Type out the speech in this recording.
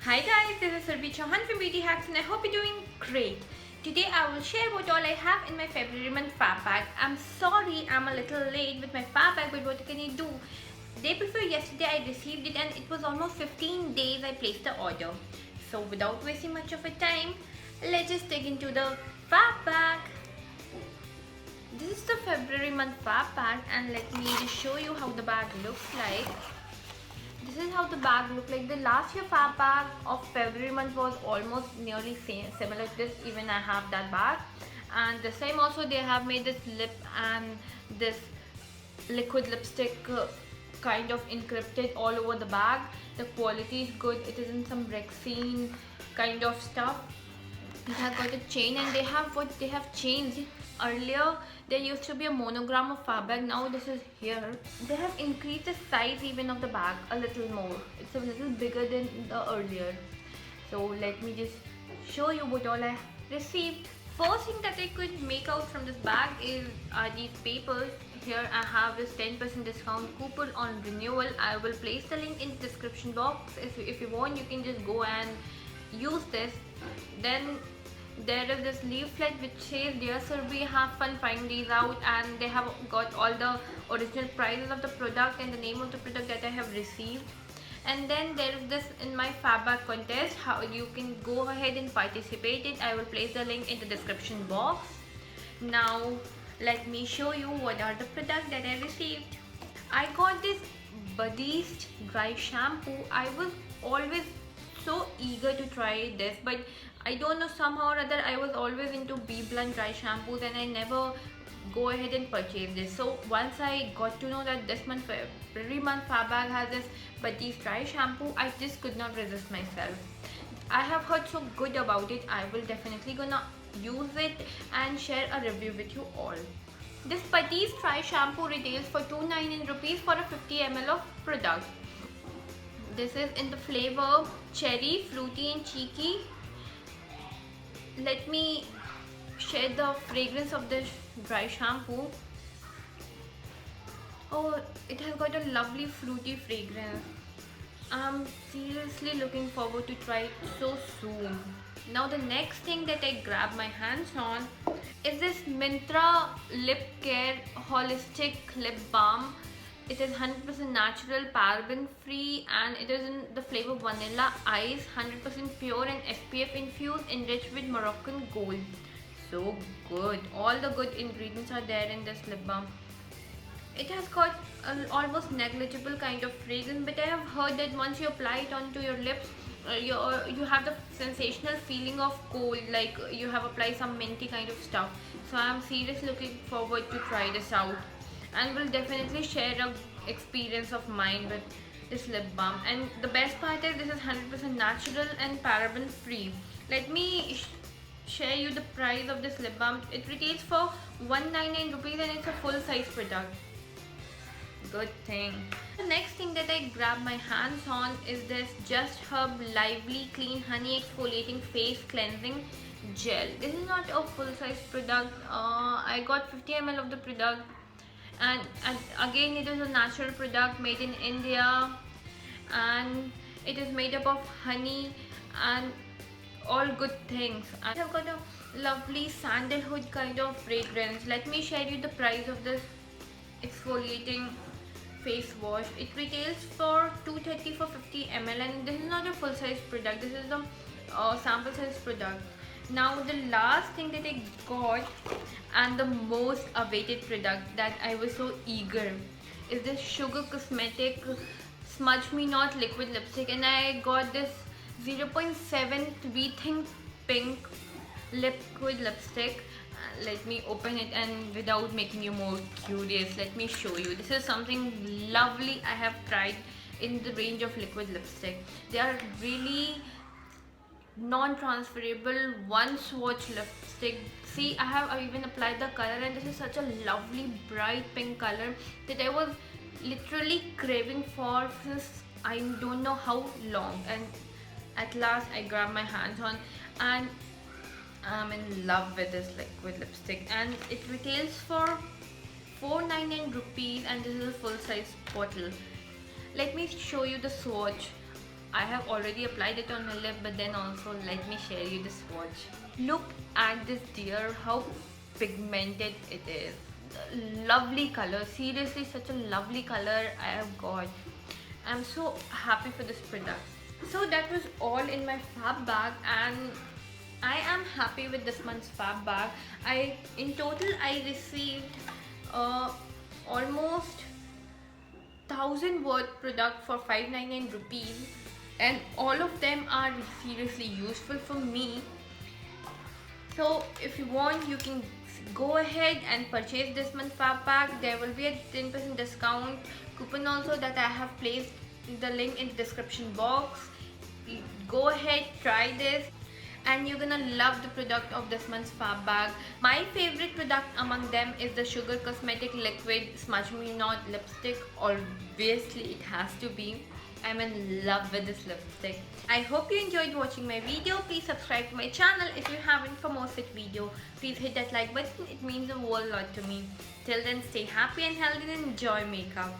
Hi guys, this is Surbhi Chauhan from Beauty Hacks and I hope you're doing great. Today I will share what all I have in my February month fab pack. I'm sorry I'm a little late with my fab pack, but what can you do? Day before yesterday I received it and it was almost 15 days I placed the order. So without wasting much of a time, let's just dig into the fab pack. This is the February month fab pack and let me just show you how the bag looks like. This is how the bag looked like. The last year fab bag of February month was almost nearly same, similar to this. Even I have that bag, and this time also they have made this lip and this liquid lipstick kind of encrypted all over the bag. The quality is good. It is in some Rexine kind of stuff. It has got a chain and they have changed. Earlier there used to be a monogram of fabric, now this is here. They have increased the size even of the bag a little more. It's a little bigger than the earlier. So let me just show you what all I received. First thing that I could make out from this bag is these papers. Here I have this 10% discount coupon on renewal. I will place the link in the description box. If you want, you can just go and use this. Then there is this leaflet which says, "Dear Surbhi, have fun finding these out," and they have got all the original prices of the product and the name of the product that I have received. And then there is this in my fab bag contest, how you can go ahead and participate it. I will place the link in the description box. Now let me show you what are the products that I received. I got this Badist dry shampoo. I was always so eager to try this, but I don't know, somehow or other I was always into BBlunt dry shampoos and I never go ahead and purchase this. So once I got to know that this month, every month Fabag has this Badist dry shampoo, I just could not resist myself. I have heard so good about it. I will definitely gonna use it and share a review with you all. This Badist dry shampoo retails for 299 rupees for a 50 ml of product. This is in the flavor cherry, fruity and cheeky. Let me share the fragrance of this dry shampoo. Oh, it has got a lovely fruity fragrance. I'm seriously looking forward to try it so soon. Now the next thing that I grab my hands on is this Myntra Lip Care Holistic Lip Balm. It is 100% natural, paraben free, and it is in the flavor vanilla ice, 100% pure and SPF infused, enriched with Moroccan gold. So good. All the good ingredients are there in this lip balm. It has got an almost negligible kind of fragrance, but I have heard that once you apply it onto your lips, you have the sensational feeling of cold, like you have applied some minty kind of stuff. So I am seriously looking forward to try this out, and will definitely share a experience of mine with this lip balm. And the best part is this is 100% natural and paraben free. Let me share you the price of this lip balm. It retails for 199 rupees and it's a full size product. Good thing. The next thing that I grab my hands on is this Just Herb Lively Clean Honey Exfoliating Face Cleansing Gel. This is not a full size product. I got 50 ml of the product, and again it is a natural product made in India, and it is made up of honey and all good things. I have got a lovely sandalwood kind of fragrance. Let me share you the price of this exfoliating face wash. It retails for 230 for 50 ml, and this is not a full size product. This is a sample size product. Now the last thing that I got, and the most awaited product that I was so eager, is this Sugar Cosmetic Smudge Me Not liquid lipstick, and I got this 0.7 Rethink Pink liquid lipstick. Let me open it, and without making you more curious, let me show you. This is something lovely I have tried in the range of liquid lipstick. They are really non-transferable one swatch lipstick. See, I even applied the color, and this is such a lovely bright pink color that I was literally craving for since I don't know how long, and at last I grabbed my hands on, and I'm in love with this liquid lipstick. And it retails for 499 rupees, and this is a full size bottle. Let me show you the swatch. I have already applied it on my lip, but then also let me share you the swatch. Look at this dear, how pigmented it is. Lovely color, seriously such a lovely color I have got. I'm so happy for this product. So that was all in my fab bag, and I am happy with this month's fab bag. In total I received almost 1000 worth product for 599 rupees, and all of them are seriously useful for me. So if you want, you can go ahead and purchase this month fab pack. There will be a 10% discount coupon also that I have placed the link in the description box. Go ahead, try this, and you're gonna love the product of this month's fab bag. My favorite product among them is the Sugar Cosmetic Liquid Smudge Me Not lipstick. Obviously it has to be. I'm in love with this lipstick. I hope you enjoyed watching my video. Please subscribe to my channel if you haven't for more such video. Please hit that like button, it means a whole lot to me. Till then, stay happy and healthy and enjoy makeup.